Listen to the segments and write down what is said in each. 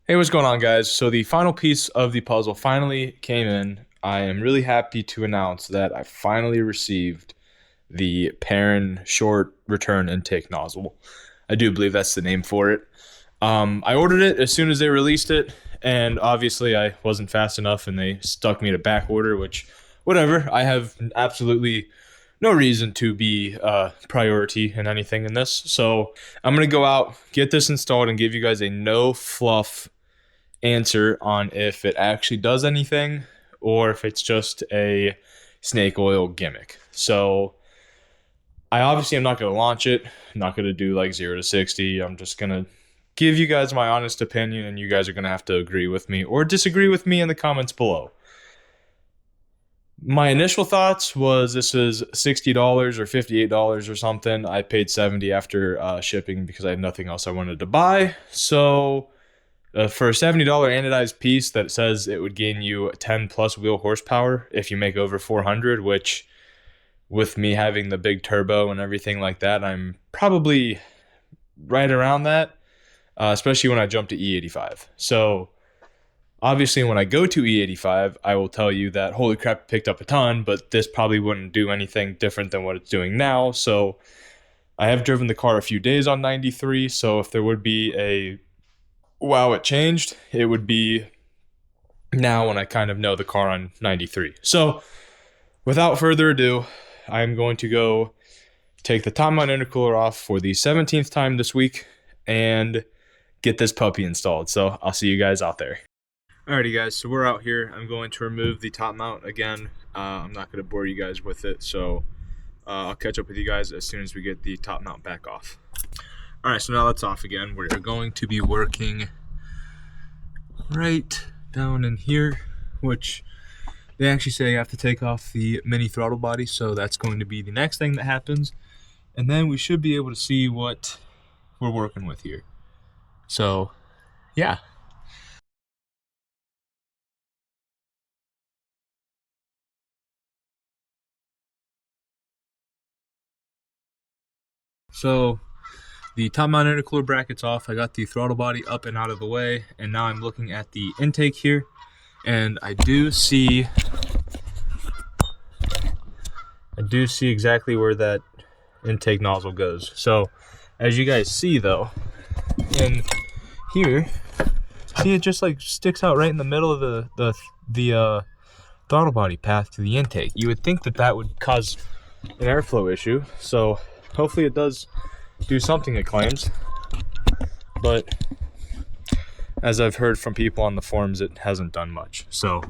Hey, what's going on, guys? So the final piece of the puzzle finally came in. I am really happy to announce that I finally received the Perrin short return intake nozzle. I do believe that's the name for it. I ordered it as soon as they released it, and obviously I wasn't fast enough and they stuck me to back order, which, whatever. I have absolutely no reason to be priority in anything in this. So I'm going to go out, get this installed, and give you guys a no fluff answer on if it actually does anything or if it's just a snake oil gimmick. So I obviously am not going to launch it. I'm not going to do like 0 to 60. I'm just going to give you guys my honest opinion, and you guys are going to have to agree with me or disagree with me in the comments below. My initial thoughts was this is $60 or $58 or something. I paid $70 after shipping because I had nothing else I wanted to buy. So for a $70 anodized piece that says it would gain you 10 plus wheel horsepower if you make over 400, which with me having the big turbo and everything like that, I'm probably right around that, especially when I jump to E85. So obviously when I go to E85, I will tell you that, holy crap, it picked up a ton, but this probably wouldn't do anything different than what it's doing now. So I have driven the car a few days on 93, so if there would be a wow, it changed, it would be now when I kind of know the car on 93. So without further ado, I'm going to go take the top mount intercooler off for the 17th time this week and get this puppy installed. So I'll see you guys out there. Alrighty guys, so we're out here. I'm going to remove the top mount again. I'm not going to bore you guys with it, so I'll catch up with you guys as soon as we get the top mount back off. Alright, so now that's off again. We're going to be working right down in here, which they actually say you have to take off the mini throttle body, so that's going to be the next thing that happens. And then we should be able to see what we're working with here. So, yeah. So the top mount intercooler bracket's off. I got the throttle body up and out of the way, and now I'm looking at the intake here, and I do see exactly where that intake nozzle goes. So as you guys see though, in here, see it just like sticks out right in the middle of the throttle body path to the intake. You would think that that would cause an airflow issue, so hopefully it does do something, it claims, but as I've heard from people on the forums, it hasn't done much. So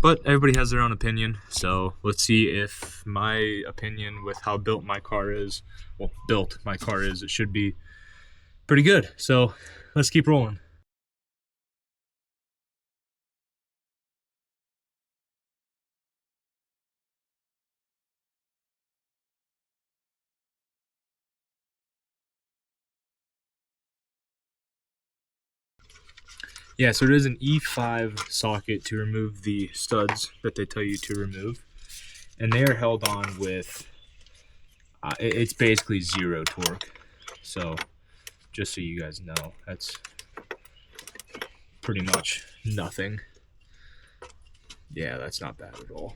but everybody has their own opinion, so let's see if my opinion with how built my car is, it should be pretty good. So let's keep rolling. Yeah, so it is an E5 socket to remove the studs that they tell you to remove. And they are held on with, it's basically 0 torque. So, just so you guys know, that's pretty much nothing. Yeah, that's not bad at all.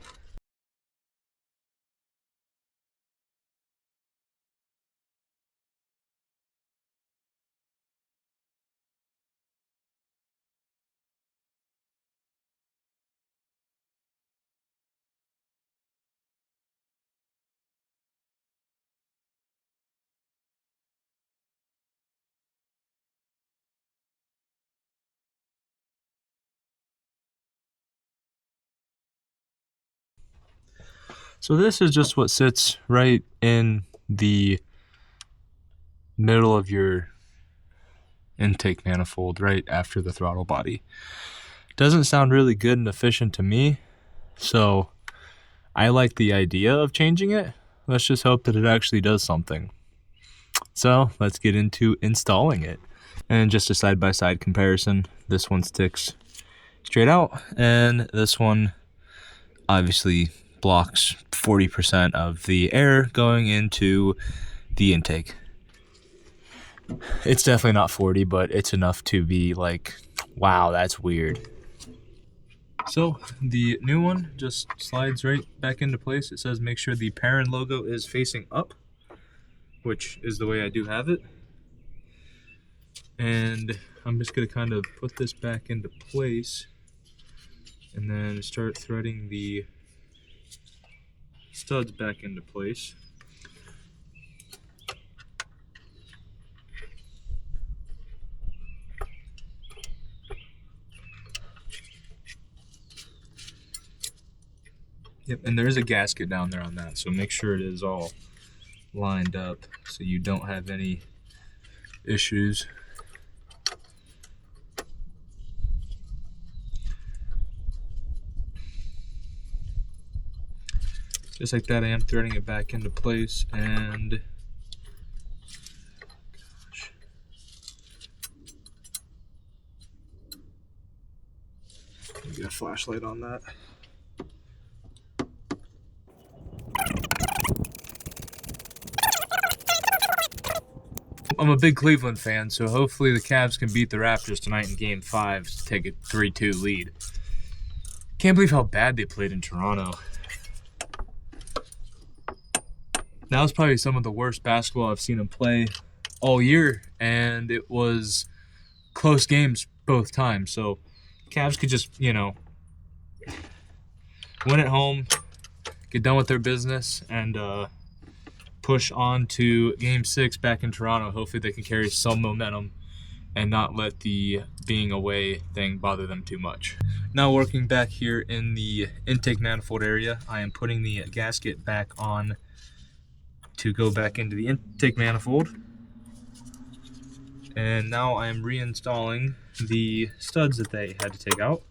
So this is just what sits right in the middle of your intake manifold, right after the throttle body. Doesn't sound really good and efficient to me, so I like the idea of changing it. Let's just hope that it actually does something. So let's get into installing it. And just a side-by-side comparison, this one sticks straight out, and this one obviously blocks 40% of the air going into the intake. It's definitely not 40, but it's enough to be like, wow, that's weird. So the new one just slides right back into place. It says make sure the Perrin logo is facing up, which is the way I do have it. And I'm just gonna kind of put this back into place and then start threading the studs back into place. Yep, and there is a gasket down there on that, so make sure it is all lined up so you don't have any issues. Just like that, I am threading it back into place, and gosh. Let me get a flashlight on that. I'm a big Cleveland fan, so hopefully the Cavs can beat the Raptors tonight in Game 5 to take a 3-2 lead. Can't believe how bad they played in Toronto. That was probably some of the worst basketball I've seen them play all year, and it was close games both times. So Cavs could just, you know, win at home, get done with their business, and push on to Game 6 back in Toronto. Hopefully they can carry some momentum and not let the being away thing bother them too much. Now working back here in the intake manifold area, I am putting the gasket back on to go back into the intake manifold. And now I am reinstalling the studs that they had to take out,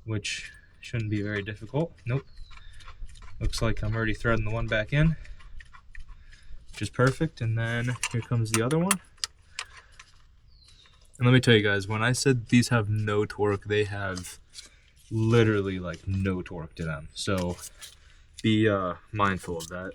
which shouldn't be very difficult. Nope. Looks like I'm already threading the one back in, which is perfect. And then here comes the other one. And let me tell you guys, when I said these have no torque, they have literally like no torque to them. So be mindful of that.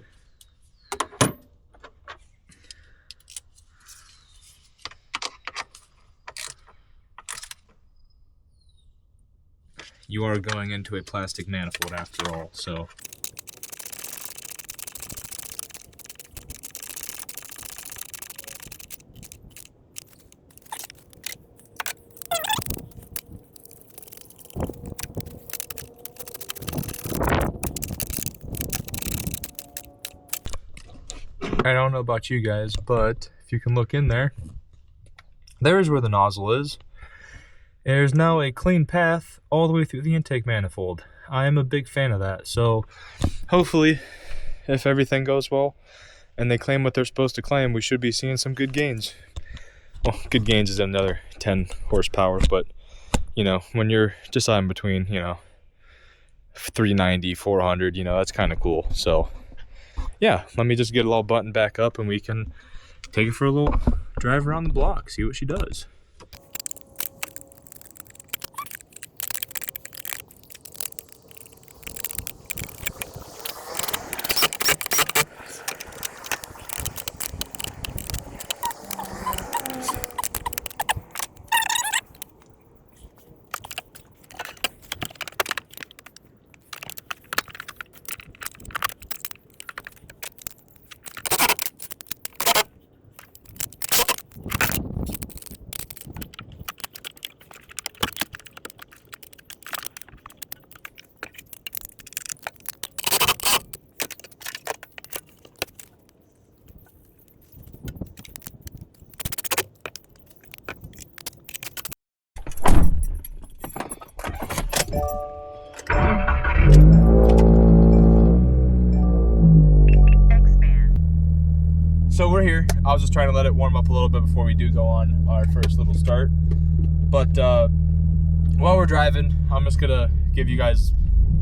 You are going into a plastic manifold after all, so. I don't know about you guys, but if you can look in there, there is where the nozzle is. There's now a clean path all the way through the intake manifold. I am a big fan of that. So hopefully, if everything goes well and they claim what they're supposed to claim, we should be seeing some good gains. Well, good gains is another 10 horsepower, but you know, when you're deciding between, you know, 390, 400, you know, that's kind of cool. So yeah, let me just get it all buttoned back up and we can take it for a little drive around the block, see what she does. So we're here. I was just trying to let it warm up a little bit before we do go on our first little start. But while we're driving, I'm just gonna give you guys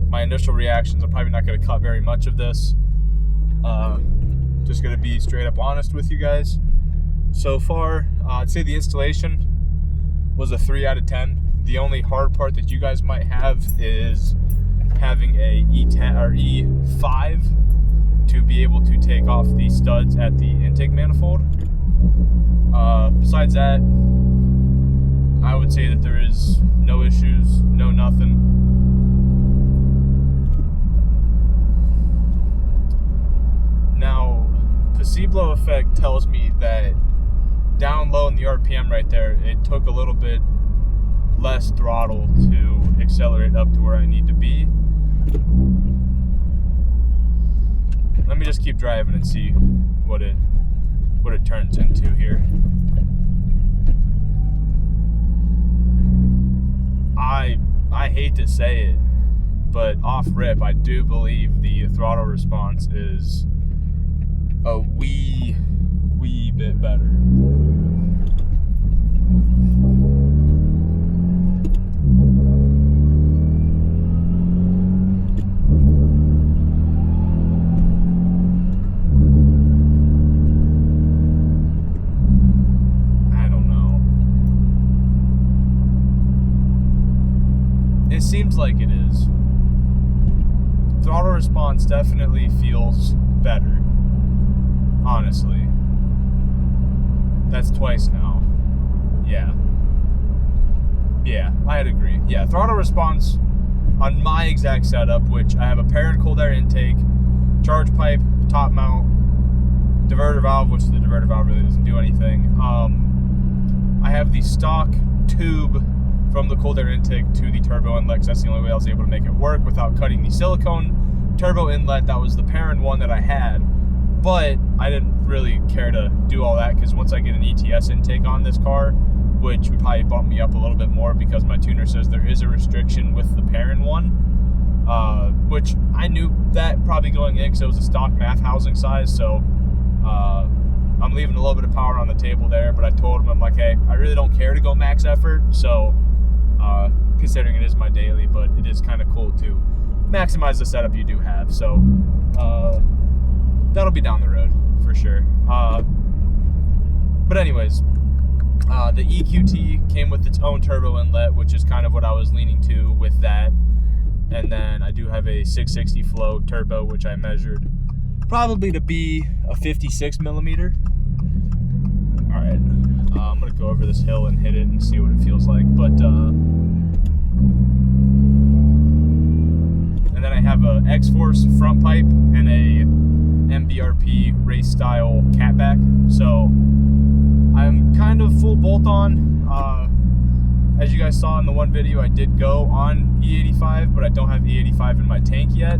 my initial reactions. I'm probably not gonna cut very much of this. Just gonna be straight up honest with you guys. So far, I'd say the installation was a 3 out of 10. The only hard part that you guys might have is having a E10 or E5 to be able to take off the studs at the intake manifold. Besides that, I would say that there is no issues, no nothing. Now, placebo effect tells me that down low in the RPM right there, it took a little bit less throttle to accelerate up to where I need to be. Let me just keep driving and see what it turns into here. I hate to say it, but off rip, I do believe the throttle response is a wee bit better. Seems like it is. Throttle response definitely feels better. Honestly. That's twice now. Yeah, I'd agree. Yeah, throttle response on my exact setup, which I have a Perrin cold air intake, charge pipe, top mount, diverter valve, which the diverter valve really doesn't do anything. I have the stock tube from the cold air intake to the turbo inlet, because that's the only way I was able to make it work without cutting the silicone turbo inlet. That was the Perrin one that I had, but I didn't really care to do all that, because once I get an ETS intake on this car, which would probably bump me up a little bit more because my tuner says there is a restriction with the Perrin one, which I knew that probably going in because it was a stock MAF housing size, so I'm leaving a little bit of power on the table there, but I told him, I'm like, hey, I really don't care to go max effort, so considering it is my daily, but it is kind of cool to maximize the setup you do have. So that'll be down the road for sure. But anyways, the EQT came with its own turbo inlet, which is kind of what I was leaning to with that. And then I do have a 660 flow turbo, which I measured probably to be a 56 millimeter. All right, I'm gonna go over this hill and hit it and see what it feels like. But and then I have a X-Force front pipe and a MBRP race style catback. So I'm kind of full bolt on. As you guys saw in the one video, I did go on E85, but I don't have E85 in my tank yet.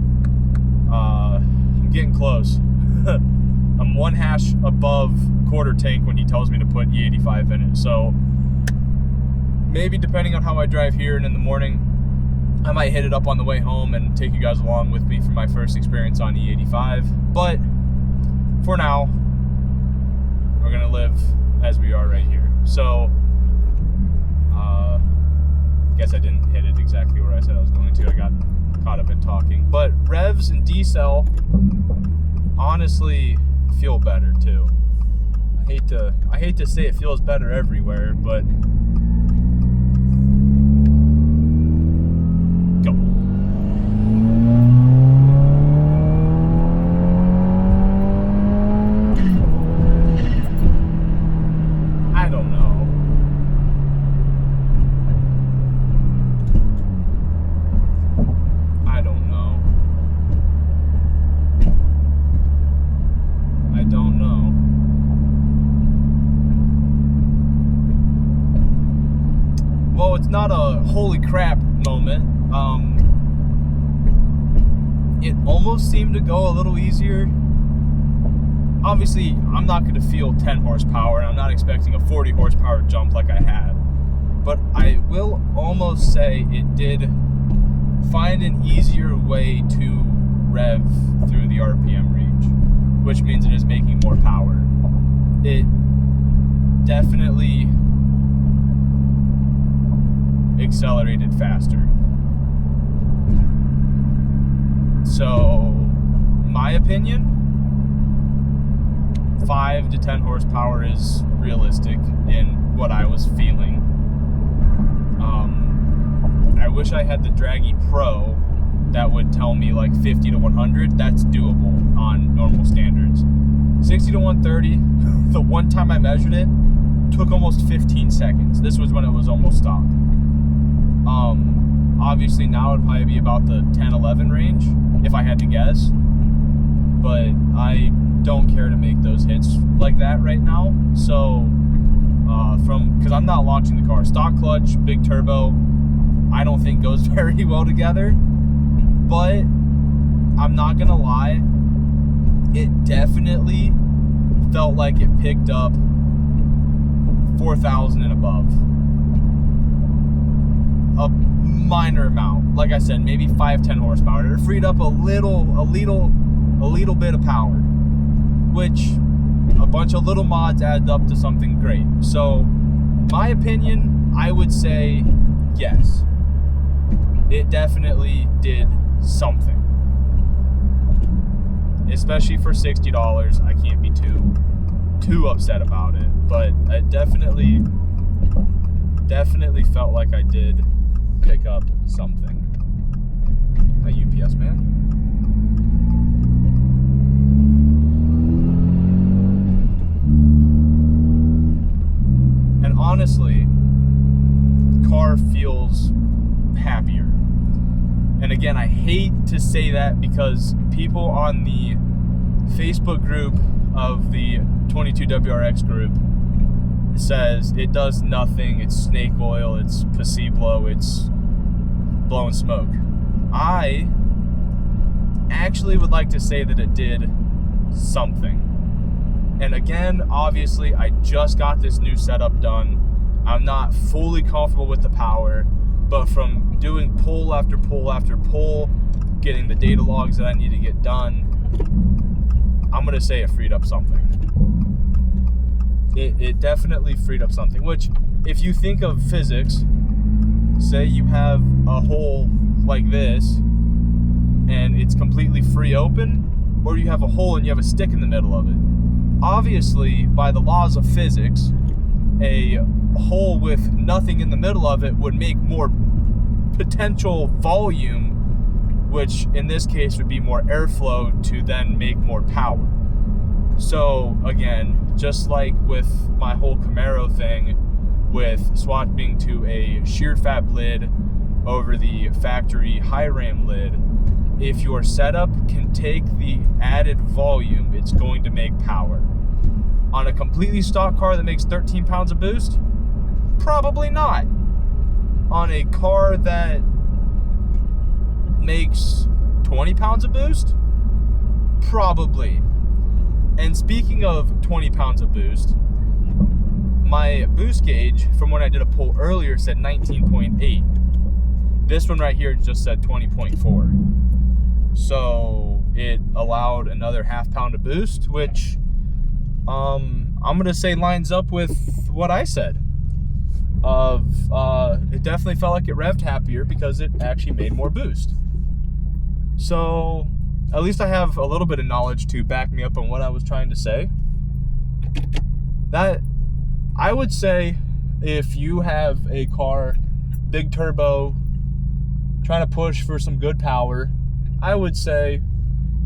I'm getting close. I'm one hash above quarter tank when he tells me to put E85 in it. So maybe depending on how I drive here and in the morning, I might hit it up on the way home and take you guys along with me for my first experience on E85. But for now, we're gonna live as we are right here. So guess I didn't hit it exactly where I said I was going to. I got caught up in talking. But revs and decel honestly feel better too. I hate to say it feels better everywhere, but go. I don't know. Well, it's not a holy crap moment. It almost seemed to go a little easier. Obviously, I'm not going to feel 10 horsepower, and I'm not expecting a 40 horsepower jump like I had. But I will almost say it did find an easier way to rev through the RPM range, which means it is making more power. It definitely accelerated faster. So, my opinion, 5 to 10 horsepower is realistic in what I was feeling. I wish I had the Draggy Pro that would tell me like 50 to 100. That's doable on normal standards. 60 to 130, the one time I measured it, took almost 15 seconds. This was when it was almost stopped. Obviously now it'd probably be about the 10-11 range if I had to guess, but I don't care to make those hits like that right now. So because I'm not launching the car, stock clutch, big turbo, I don't think goes very well together, but I'm not gonna lie, it definitely felt like it picked up 4,000 and above. A minor amount, like I said, maybe 5-10 horsepower. It freed up a little bit of power, which a bunch of little mods add up to something great. So, my opinion, I would say yes. It definitely did something. Especially for $60, I can't be too upset about it. But it definitely felt like I did pick up something. A UPS man. And honestly, car feels happier. And again, I hate to say that because people on the Facebook group of the 22WRX group says it does nothing, it's snake oil, it's placebo, it's blowing smoke. I actually would like to say that it did something. And again, obviously, I just got this new setup done. I'm not fully comfortable with the power, but from doing pull after pull after pull, getting the data logs that I need to get done, I'm gonna say it freed up something. It definitely freed up something, which if you think of physics, say you have a hole like this and it's completely free open, or you have a hole and you have a stick in the middle of it. Obviously, by the laws of physics, a hole with nothing in the middle of it would make more potential volume, which in this case would be more airflow to then make more power. So again, just like with my whole Camaro thing, with swapping to a shear fab lid over the factory high ram lid, if your setup can take the added volume, it's going to make power. On a completely stock car that makes 13 pounds of boost, probably not. On a car that makes 20 pounds of boost, probably. And speaking of 20 pounds of boost, my boost gauge from when I did a pull earlier said 19.8. This one right here just said 20.4. So it allowed another half pound of boost, which I'm gonna say lines up with what I said. It definitely felt like it revved happier because it actually made more boost. So at least I have a little bit of knowledge to back me up on what I was trying to say. That I would say, if you have a car, big turbo, trying to push for some good power, I would say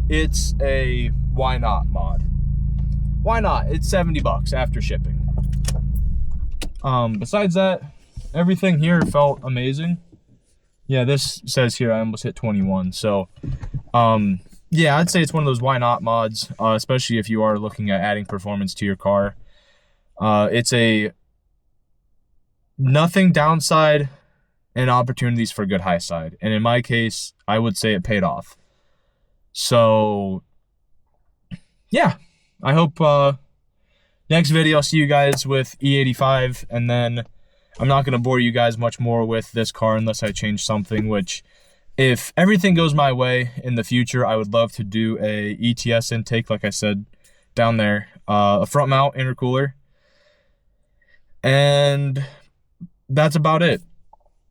it's a why not mod. Why not? It's $70 after shipping. Besides that, everything here felt amazing. Yeah, this says here I almost hit 21. So, yeah, I'd say it's one of those why not mods, especially if you are looking at adding performance to your car. It's a nothing downside and opportunities for good high side. And in my case, I would say it paid off. So, yeah, I hope next video I'll see you guys with E85, and then I'm not going to bore you guys much more with this car unless I change something, which if everything goes my way in the future, I would love to do a ETS intake, like I said, down there, a front mount intercooler, and that's about it.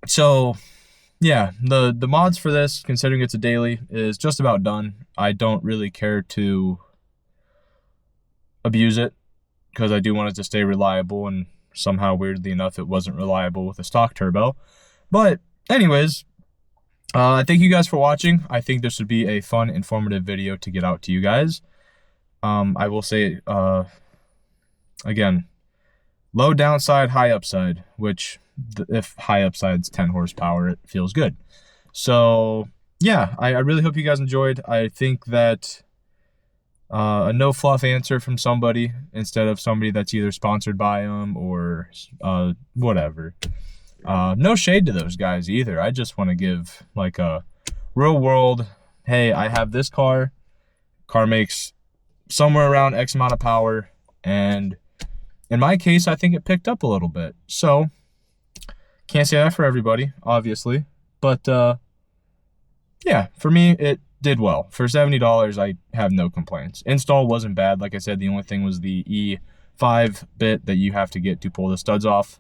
So yeah, the mods for this, considering it's a daily, is just about done. I don't really care to abuse it because I do want it to stay reliable, and somehow, weirdly enough, it wasn't reliable with a stock turbo. But anyways, thank you guys for watching. I think this would be a fun, informative video to get out to you guys. I will say, again, low downside, high upside, which if high upside's 10 horsepower, it feels good. So yeah, I really hope you guys enjoyed. I think that a no fluff answer from somebody instead of somebody that's either sponsored by them or whatever. No shade to those guys either. I just want to give like a real world, hey, I have this car makes somewhere around X amount of power, and in my case, I think it picked up a little bit. So can't say that for everybody, obviously, but yeah, for me, it did well. For $70, I have no complaints. Install wasn't bad. Like I said, the only thing was the E5 bit that you have to get to pull the studs off.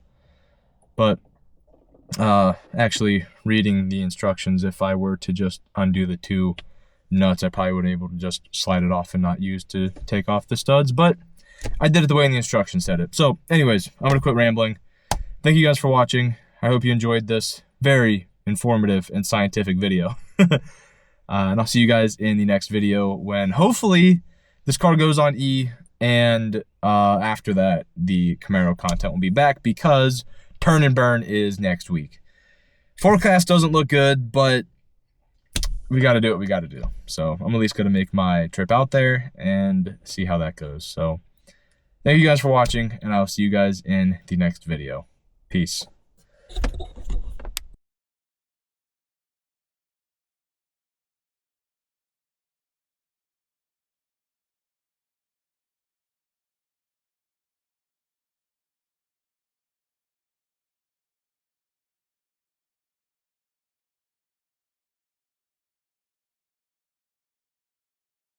But actually reading the instructions, if I were to just undo the 2 nuts, I probably would be able to just slide it off and not use to take off the studs. But I did it the way the instructions said it. So anyways, I'm going to quit rambling. Thank you guys for watching. I hope you enjoyed this very informative and scientific video. And I'll see you guys in the next video when hopefully this car goes on E, and after that the Camaro content will be back because turn and burn is next week. Forecast doesn't look good, but we got to do what we got to do. So I'm at least going to make my trip out there and see how that goes. So thank you guys for watching, and I'll see you guys in the next video. Peace.